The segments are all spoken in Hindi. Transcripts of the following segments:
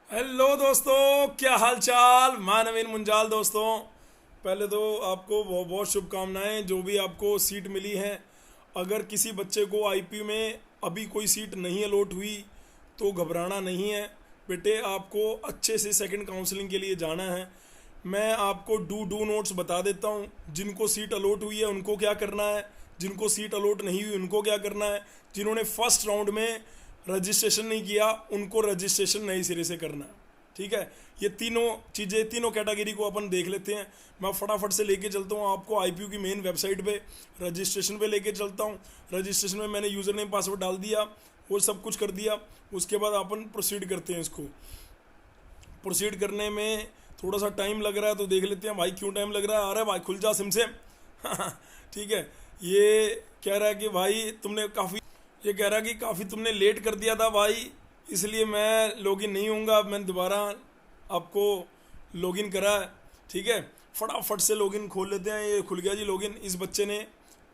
हेलो दोस्तों, क्या हाल चाल। मैं नवीन मुंजाल। दोस्तों, पहले तो आपको बहुत बहुत शुभकामनाएं जो भी आपको सीट मिली है। अगर किसी बच्चे को आईपी में अभी कोई सीट नहीं अलॉट हुई तो घबराना नहीं है बेटे। आपको अच्छे से सेकंड काउंसलिंग के लिए जाना है। मैं आपको डू नोट्स बता देता हूँ। जिनको सीट अलॉट हुई है उनको क्या करना है, जिनको सीट अलॉट नहीं हुई उनको क्या करना है, जिन्होंने फर्स्ट राउंड में रजिस्ट्रेशन नहीं किया उनको रजिस्ट्रेशन नए सिरे से करना है। ठीक है, ये तीनों चीज़ें, तीनों कैटेगरी को अपन देख लेते हैं। मैं फटाफट से लेके चलता हूँ आपको आईपीयू की मेन वेबसाइट पे, रजिस्ट्रेशन पे लेके चलता हूँ। रजिस्ट्रेशन में मैंने यूज़र नेम पासवर्ड डाल दिया, वो सब कुछ कर दिया। उसके बाद अपन प्रोसीड करते हैं। इसको प्रोसीड करने में थोड़ा सा टाइम लग रहा है तो देख लेते हैं भाई क्यों टाइम लग रहा है। अरे भाई खुल जा सिम से। ठीक है, ये कह रहा है कि भाई तुमने काफ़ी, ये कह रहा है कि काफ़ी तुमने लेट कर दिया था भाई, इसलिए मैं लॉगिन नहीं होऊंगा। अब मैंने दोबारा आपको लॉगिन करा है। ठीक है, फटाफट से लॉगिन खोल लेते हैं। ये खुल गया जी लॉगिन। इस बच्चे ने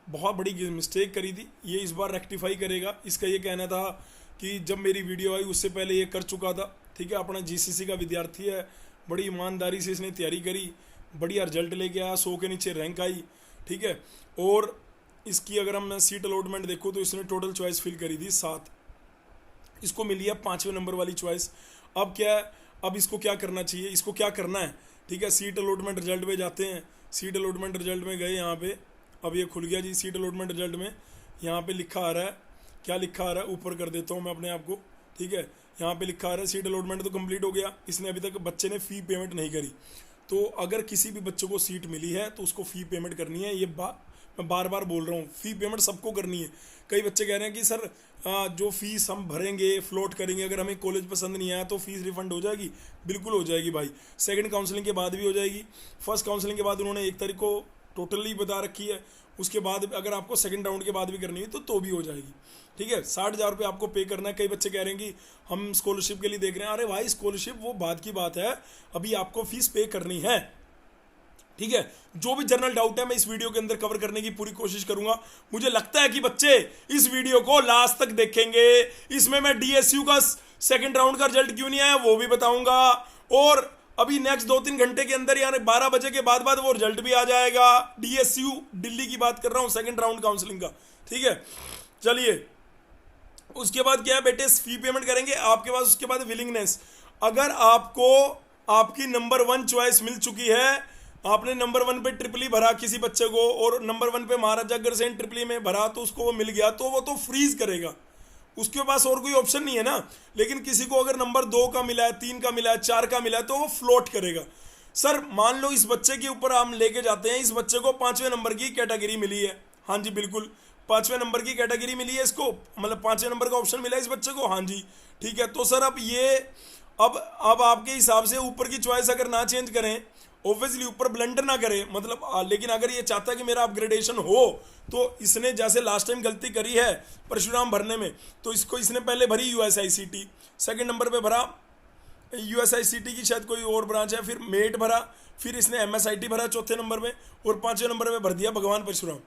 बहुत बड़ी मिस्टेक करी थी, ये इस बार रेक्टिफाई करेगा। इसका ये कहना था कि जब मेरी वीडियो आई उससे पहले ये कर चुका था। ठीक है, अपना जीसीसी का विद्यार्थी है, बड़ी ईमानदारी से इसने तैयारी करी, बढ़िया रिजल्ट लेके आया, 100 के नीचे रैंक आई। ठीक है, और इसकी अगर हम सीट अलॉटमेंट देखो तो इसने टोटल चॉइस फिल करी थी 7, इसको मिली है 5वें नंबर वाली चॉइस। अब क्या है, अब इसको क्या करना चाहिए, इसको क्या करना है। ठीक है, सीट अलॉटमेंट रिजल्ट में जाते हैं। सीट अलॉटमेंट रिजल्ट में गए, यहाँ पे अब ये खुल गया जी। सीट अलॉटमेंट रिजल्ट में यहाँ पे लिखा आ रहा है, क्या लिखा आ रहा है ऊपर कर देता हूँ मैं अपने आप को। ठीक है, यहाँ पे लिखा आ रहा है सीट अलॉटमेंट तो कंप्लीट हो गया। इसने अभी तक बच्चे ने फ़ी पेमेंट नहीं करी। तो अगर किसी भी बच्चे को सीट मिली है तो उसको फ़ी पेमेंट करनी है। मैं बार बार बोल रहा हूँ, फ़ी पेमेंट सबको करनी है। कई बच्चे कह रहे हैं कि सर जो फीस हम भरेंगे, फ्लोट करेंगे, अगर हमें कॉलेज पसंद नहीं आया तो फीस रिफंड हो जाएगी। बिल्कुल हो जाएगी भाई, सेकंड काउंसलिंग के बाद भी हो जाएगी। फर्स्ट काउंसलिंग के बाद उन्होंने 1 तारीख को टोटली बता रखी है। उसके बाद अगर आपको सेकंड राउंड के बाद भी करनी है तो भी हो जाएगी। ठीक है, 60,000 रुपये आपको पे करना है। कई बच्चे कह रहे हैं कि हम स्कॉलरशिप के लिए देख रहे हैं। अरे भाई स्कॉलरशिप वो बाद की बात है, अभी आपको फीस पे करनी है। ठीक है, जो भी जनरल डाउट है मैं इस वीडियो के अंदर कवर करने की पूरी कोशिश करूंगा। मुझे लगता है कि बच्चे इस वीडियो को लास्ट तक देखेंगे। इसमें मैं डीएसयू का सेकंड राउंड का रिजल्ट क्यों नहीं आया वो भी बताऊंगा, और अभी नेक्स्ट 2-3 घंटे के अंदर यानी 12 बजे के बाद वो रिजल्ट भी आ जाएगा। डीएसयू दिल्ली की बात कर रहा हूं, सेकंड राउंड काउंसलिंग का। ठीक है, चलिए उसके बाद क्या है बेटे, फी पेमेंट करेंगे आपके पास। उसके बाद विलिंगनेस, अगर आपको आपकी नंबर 1 चॉइस मिल चुकी है, आपने नंबर 1 पे ट्रिपली भरा किसी बच्चे को और नंबर 1 पे महाराजा अग्रसेन ट्रिपली में भरा तो उसको वो मिल गया, तो वो तो फ्रीज करेगा, उसके पास और कोई ऑप्शन नहीं है ना। लेकिन किसी को अगर नंबर 2 का मिला है, 3 का मिला है, 4 का मिला है तो वो फ्लोट करेगा। सर मान लो इस बच्चे के ऊपर हम लेके जाते हैं, इस बच्चे को 5वें नंबर की कैटेगरी मिली है। हाँ जी बिल्कुल, 5वें नंबर की कैटेगरी मिली है इसको, मतलब 5वें नंबर का ऑप्शन मिला है इस बच्चे को। हाँ जी ठीक है, तो सर अब ये अब आपके हिसाब से ऊपर की चॉइस अगर ना चेंज करें, ऑब्वियसली ऊपर ब्लंडर ना करे, मतलब लेकिन अगर ये चाहता है कि मेरा अपग्रेडेशन हो तो इसने जैसे लास्ट टाइम गलती करी है परशुराम भरने में, तो इसको इसने पहले भरी यूएसआईसीटी, सेकंड नंबर पे भरा यूएसआईसीटी की शायद कोई और ब्रांच है, फिर मेट भरा, फिर इसने एमएसआईटी भरा चौथे नंबर में, और 5वें नंबर पे भर दिया भगवान परशुराम।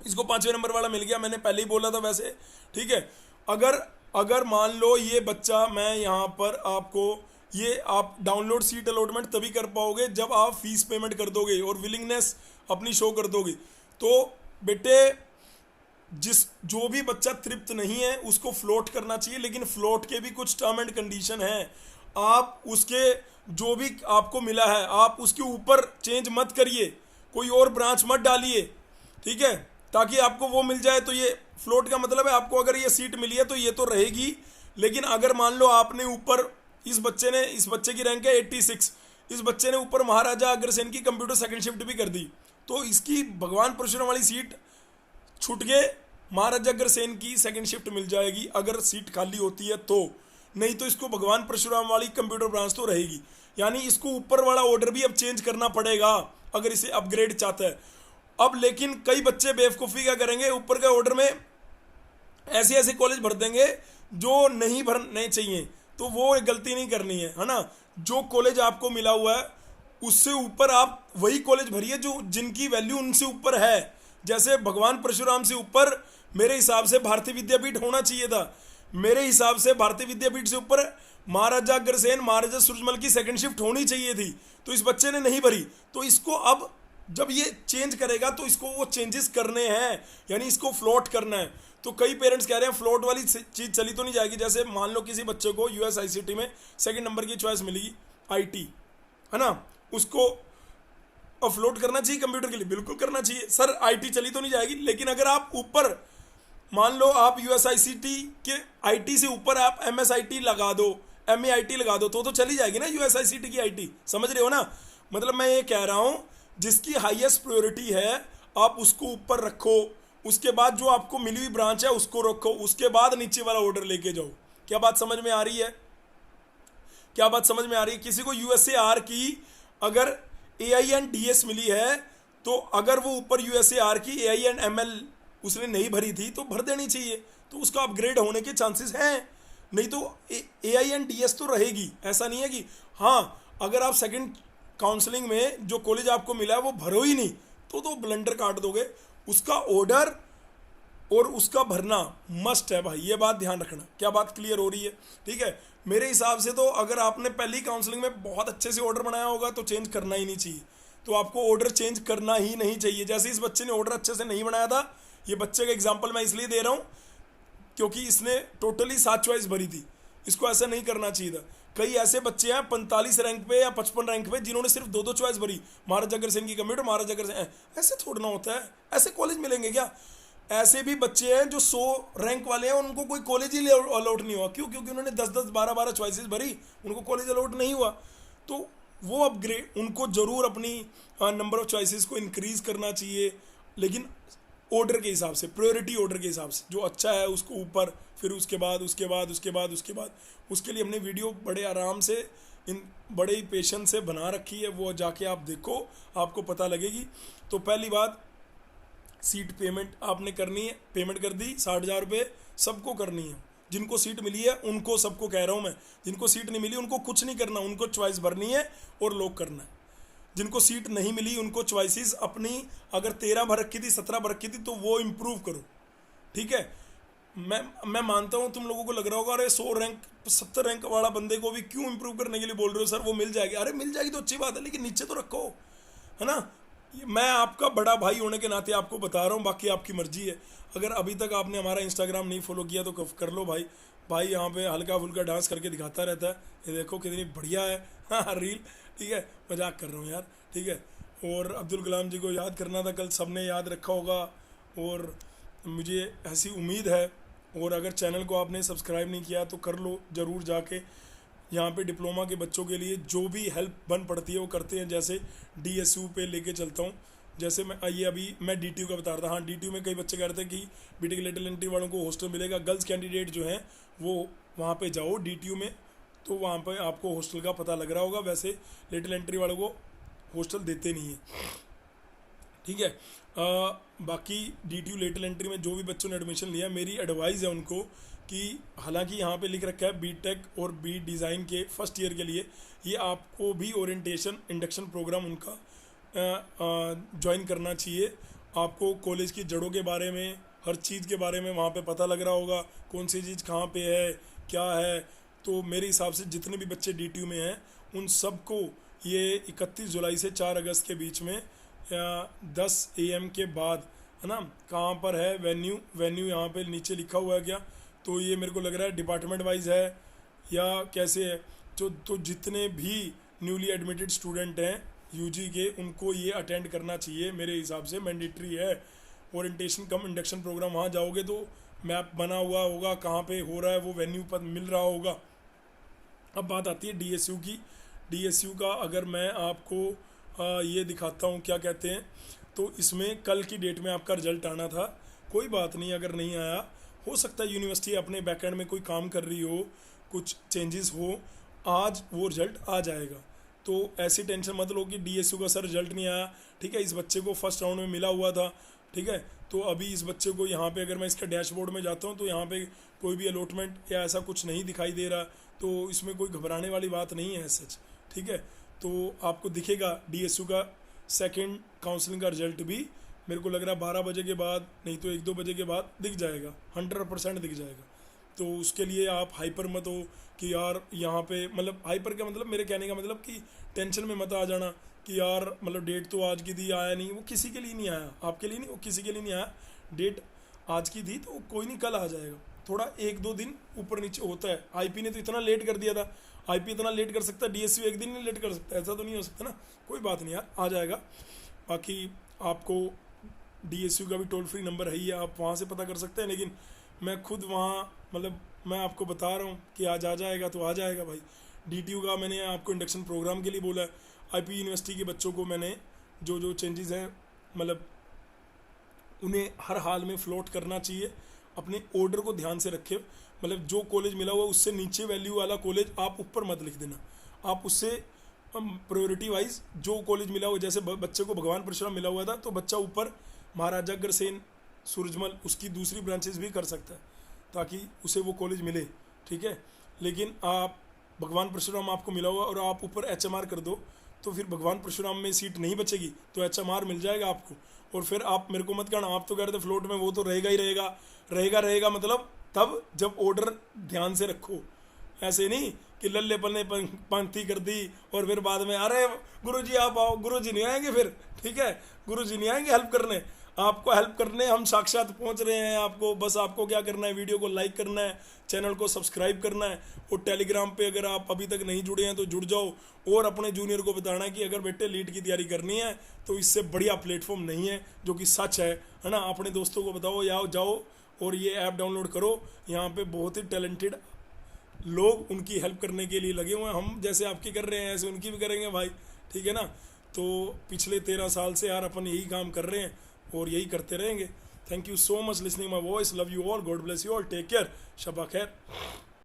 इसको 5वें नंबर वाला मिल गया, मैंने पहले ही बोला था वैसे। ठीक है, अगर अगर मान लो ये बच्चा, मैं यहाँ पर आपको ये आप डाउनलोड सीट अलॉटमेंट तभी कर पाओगे जब आप फीस पेमेंट कर दोगे और विलिंगनेस अपनी शो कर दोगे। तो बेटे जो भी बच्चा तृप्त नहीं है उसको फ्लोट करना चाहिए, लेकिन फ्लोट के भी कुछ टर्म एंड कंडीशन है। आप उसके जो भी आपको मिला है आप उसके ऊपर चेंज मत करिए, कोई और ब्रांच मत डालिए। ठीक है, ताकि आपको वो मिल जाए। तो ये फ्लोट का मतलब है आपको अगर ये सीट मिली है तो ये तो रहेगी, लेकिन अगर मान लो आपने ऊपर इस बच्चे की रैंक है 86, इस बच्चे ने ऊपर महाराजा अग्रसेन की कंप्यूटर सेकंड शिफ्ट भी कर दी, तो इसकी भगवान परशुराम वाली सीट छूट के महाराजा अग्रसेन की सेकंड शिफ्ट मिल जाएगी अगर सीट खाली होती है तो, नहीं तो इसको भगवान परशुराम वाली कंप्यूटर ब्रांच तो रहेगी। यानी इसको ऊपर वाला ऑर्डर भी अब चेंज करना पड़ेगा अगर इसे अपग्रेड चाहता है। अब लेकिन कई बच्चे बेवकूफ़ी क्या करेंगे, ऊपर के ऑर्डर में ऐसे ऐसे कॉलेज भर देंगे जो नहीं भरने चाहिए, तो वो गलती नहीं करनी है ना। जो कॉलेज आपको मिला हुआ है उससे ऊपर आप वही कॉलेज भरिए जो जिनकी वैल्यू उनसे ऊपर है। जैसे भगवान परशुराम से ऊपर मेरे हिसाब से भारतीय विद्यापीठ होना चाहिए था, मेरे हिसाब से भारतीय विद्यापीठ से ऊपर महाराजा अग्रसेन, महाराजा सूरजमल की सेकंड शिफ्ट होनी चाहिए थी, तो इस बच्चे ने नहीं भरी, तो इसको अब जब ये चेंज करेगा तो इसको वो चेंजेस करने हैं, यानी इसको फ्लोट करना है। तो कई पेरेंट्स कह रहे हैं फ्लोट वाली चीज़ चली तो नहीं जाएगी। जैसे मान लो किसी बच्चे को यूएसआईसीटी में सेकंड नंबर की चॉइस मिलेगी आईटी, है ना, उसको अपलोड करना चाहिए कंप्यूटर के लिए, बिल्कुल करना चाहिए। सर आईटी चली तो नहीं जाएगी, लेकिन अगर आप ऊपर मान लो आप यूएसआईसीटी के आईटी से ऊपर आप एमएसआईटी लगा दो, एमएआईटी लगा दो, तो चली जाएगी ना यूएसआईसीटी की आईटी, समझ रहे हो ना। मतलब मैं ये कह रहा हूँ जिसकी हाईएस्ट प्रायोरिटी है आप उसको ऊपर रखो, उसके बाद जो आपको मिली हुई ब्रांच है उसको रखो, उसके बाद नीचे वाला ऑर्डर लेके जाओ। क्या बात समझ में आ रही है? क्या बात समझ में आ रही है? किसी को यूएसएआर की अगर AINDS मिली है, तो अगर वो ऊपर यूएसएआर की AINML उसने नहीं भरी थी तो भर देनी चाहिए, तो उसका अपग्रेड होने के चांसेस हैं। नहीं तो AINDS तो रहेगी, ऐसा नहीं है कि हाँ अगर आप सेकंड काउंसलिंग में जो कॉलेज आपको मिला है वो भरो ही नहीं तो ब्लंडर काट दोगे। उसका ऑर्डर और उसका भरना मस्ट है भाई, ये बात ध्यान रखना। क्या बात क्लियर हो रही है? ठीक है। मेरे हिसाब से तो अगर आपने पहली काउंसलिंग में बहुत अच्छे से ऑर्डर बनाया होगा तो चेंज करना ही नहीं चाहिए, तो आपको ऑर्डर चेंज करना ही नहीं चाहिए। जैसे इस बच्चे ने ऑर्डर अच्छे से नहीं बनाया था, ये बच्चे का एग्जाम्पल मैं इसलिए दे रहा हूँ क्योंकि इसने टोटली 7 चॉइस भरी थी, इसको ऐसा नहीं करना चाहिए था। कई ऐसे बच्चे हैं 45 रैंक पे या 55 रैंक पे जिन्होंने सिर्फ 2-2 चॉइस भरी, महाराजा अग्रसेन की कंप्यूटर, महाराजा अग्रसेन, ऐसे थोड़ा होता है, ऐसे कॉलेज मिलेंगे क्या? ऐसे भी बच्चे हैं जो 100 रैंक वाले हैं, उनको कोई कॉलेज ही अलॉट नहीं हुआ। क्यों? क्योंकि उन्होंने 10-10 12-12 चॉइसेस भरी, उनको कॉलेज अलॉट नहीं हुआ। तो वो अपग्रेड, उनको जरूर अपनी नंबर ऑफ चॉइसेस को इंक्रीज करना चाहिए, लेकिन ऑर्डर के हिसाब से, प्रायोरिटी ऑर्डर के हिसाब से, जो अच्छा है उसको ऊपर, फिर उसके बाद उसके लिए हमने वीडियो बड़े आराम से इन बड़े ही पेशेंस से बना रखी है, वो जाके आप देखो, आपको पता लगेगी। तो पहली बात, सीट पेमेंट आपने करनी है, पेमेंट कर दी 60,000 रुपये, सबको करनी है। जिनको सीट मिली है उनको, सबको कह रहा हूँ मैं, जिनको सीट नहीं मिली उनको कुछ नहीं करना, उनको चॉइस भरनी है और लॉक करना है। जिनको सीट नहीं मिली उनको चॉइसेस अपनी, अगर 13 भर रखी थी, 17 भर रखी थी, तो वो इम्प्रूव करो। ठीक है। मैं मानता हूँ तुम लोगों को लग रहा होगा अरे 100 रैंक 70 रैंक वाला बंदे को भी क्यों इंप्रूव करने के लिए बोल रहे हो सर, वो मिल जाएगी। अरे मिल जाएगी तो अच्छी बात है, लेकिन नीचे तो रखो, है ना। मैं आपका बड़ा भाई होने के नाते आपको बता रहा हूँ, बाकी आपकी मर्जी है। अगर अभी तक आपने हमारा इंस्टाग्राम नहीं फॉलो किया तो कर लो भाई। भाई यहाँ पे हल्का फुल्का डांस करके दिखाता रहता है, ये देखो कितनी बढ़िया है। हाँ रील, ठीक है, मजाक कर रहा हूँ यार, ठीक है। और अब्दुल कलाम जी को याद करना था, कल सबने याद रखा होगा, और मुझे ऐसी उम्मीद है। और अगर चैनल को आपने सब्सक्राइब नहीं किया तो कर लो ज़रूर जाके। यहाँ पे डिप्लोमा के बच्चों के लिए जो भी हेल्प बन पड़ती है वो करते हैं। जैसे DSU पे लेके चलता हूँ, जैसे मैं ये अभी मैं DTU का बता रहा था। हाँ, DTU में कई बच्चे कह रहे थे कि बीटेक लेटरल एंट्री वालों को हॉस्टल मिलेगा, गर्ल्स कैंडिडेट जो हैं वो वहाँ पे जाओ DTU में, तो वहाँ पे आपको हॉस्टल का पता लग रहा होगा। वैसे लेटरल एंट्री वालों को हॉस्टल देते नहीं है, ठीक है। बाकी DTU लेटरल एंट्री में जो भी बच्चों ने एडमिशन लिया, मेरी एडवाइस है उनको कि हालांकि यहाँ पे लिख रखा है बीटेक और बी डिज़ाइन के फर्स्ट ईयर के लिए, ये आपको भी ओरिएंटेशन इंडक्शन प्रोग्राम उनका ज्वाइन करना चाहिए। आपको कॉलेज की जड़ों के बारे में, हर चीज़ के बारे में वहाँ पे पता लग रहा होगा, कौन सी चीज़ कहाँ पे है, क्या है। तो मेरे हिसाब से जितने भी बच्चे DTU में हैं उन सबको ये 31 जुलाई से 4 अगस्त के बीच में 10 AM के बाद, है ना, कहाँ पर है वेन्यू यहाँ पे नीचे लिखा हुआ है क्या, तो ये मेरे को लग रहा है डिपार्टमेंट वाइज है या कैसे है। तो जितने भी न्यूली एडमिटेड स्टूडेंट हैं UG के, उनको ये अटेंड करना चाहिए, मेरे हिसाब से मैंडेटरी है। ओरिएंटेशन कम इंडक्शन प्रोग्राम, वहाँ जाओगे तो मैप बना हुआ होगा, कहाँ पे हो रहा है वो वेन्यू पर मिल रहा होगा। अब बात आती है DSU की। DSU का अगर मैं आपको ये दिखाता हूँ, क्या कहते हैं, तो इसमें कल की डेट में आपका रिजल्ट आना था। कोई बात नहीं, अगर नहीं आया, हो सकता है यूनिवर्सिटी अपने बैकएंड में कोई काम कर रही हो, कुछ चेंजेस हो, आज वो रिजल्ट आ जाएगा। तो ऐसी टेंशन मत लो कि DSU का सर रिजल्ट नहीं आया, ठीक है। इस बच्चे को फर्स्ट राउंड में मिला हुआ था, ठीक है। तो अभी इस बच्चे को यहाँ पे अगर मैं इसके डैशबोर्ड में जाता हूँ तो यहाँ पे कोई भी अलॉटमेंट या ऐसा कुछ नहीं दिखाई दे रहा, तो इसमें कोई घबराने वाली बात नहीं है सच, ठीक है। तो आपको दिखेगा DSU का सेकेंड काउंसलिंग का रिजल्ट भी, मेरे को लग रहा है 12 बजे के बाद, नहीं तो 1-2 बजे के बाद दिख जाएगा, 100% दिख जाएगा, तो उसके लिए आप हाइपर मत हो कि यार यहाँ पे, मतलब हाइपर का मतलब मेरे कहने का मतलब कि टेंशन में मत आ जाना कि यार मतलब डेट तो आज की थी आया नहीं। वो किसी के लिए नहीं आया, आपके लिए नहीं, वो किसी के लिए नहीं आया। डेट आज की थी तो कोई नहीं, कल आ जाएगा। थोड़ा 1-2 दिन ऊपर नीचे होता है। आईपी ने तो इतना लेट कर दिया था, आईपी इतना लेट कर सकता है, डीएसयू एक दिन नहीं लेट कर सकता, ऐसा तो नहीं हो सकता ना। कोई बात नहीं यार, आ जाएगा। बाकी आपको डीएसयू का भी टोल फ्री नंबर है ही है, आप वहाँ से पता कर सकते हैं। लेकिन मैं खुद वहाँ मतलब मैं आपको बता रहा हूँ कि आज आ जाएगा तो आ जाएगा भाई। डीटीयू का मैंने आपको इंडक्शन प्रोग्राम के लिए बोला है। आईपी यूनिवर्सिटी के बच्चों को मैंने जो जो चेंजेस हैं, मतलब उन्हें हर हाल में फ्लोट करना चाहिए। अपने ऑर्डर को ध्यान से रखें, मतलब जो कॉलेज मिला हुआ उससे नीचे वैल्यू वाला कॉलेज आप ऊपर मत लिख देना। आप उससे प्रायोरिटी वाइज जो कॉलेज मिला हुआ, जैसे बच्चे को भगवान परशुराम मिला हुआ था तो बच्चा ऊपर महाराजा अग्रसेन, सूरजमल उसकी दूसरी ब्रांचेस भी कर सकता है ताकि उसे वो कॉलेज मिले, ठीक है। लेकिन आप भगवान परशुराम आपको मिला हुआ और आप ऊपर एचएमआर कर दो तो फिर भगवान परशुराम में सीट नहीं बचेगी, तो एचएमआर मिल जाएगा आपको। और फिर आप मेरे को मत कहना, आप तो कह रहे थे फ्लोट में, वो तो रहेगा ही रहेगा। रहेगा मतलब तब जब ऑर्डर ध्यान से रखो, ऐसे नहीं कि लल्ले पल्ले पंक्ति कर दी और फिर बाद में अरे गुरुजी आप आओ। गुरुजी नहीं आएंगे फिर, ठीक है, गुरुजी नहीं आएंगे हेल्प करने, आपको हेल्प करने हम साक्षात पहुंच रहे हैं। आपको बस आपको क्या करना है, वीडियो को लाइक करना है, चैनल को सब्सक्राइब करना है, और टेलीग्राम पे अगर आप अभी तक नहीं जुड़े हैं तो जुड़ जाओ। और अपने जूनियर को बताना है कि अगर बेटे लीड की तैयारी करनी है तो इससे बढ़िया प्लेटफॉर्म नहीं है, जो कि सच है ना। अपने दोस्तों को बताओ, या जाओ और ये ऐप डाउनलोड करो। यहाँ पे बहुत ही टैलेंटेड लोग उनकी हेल्प करने के लिए लगे हुए हैं। हम जैसे आपकी कर रहे हैं ऐसे उनकी भी करेंगे भाई, ठीक है ना। तो पिछले 13 साल से यार अपन यही काम कर रहे हैं और यही करते रहेंगे। Thank you so much listening my voice, love you all, God bless you all, take care, शबा खैर।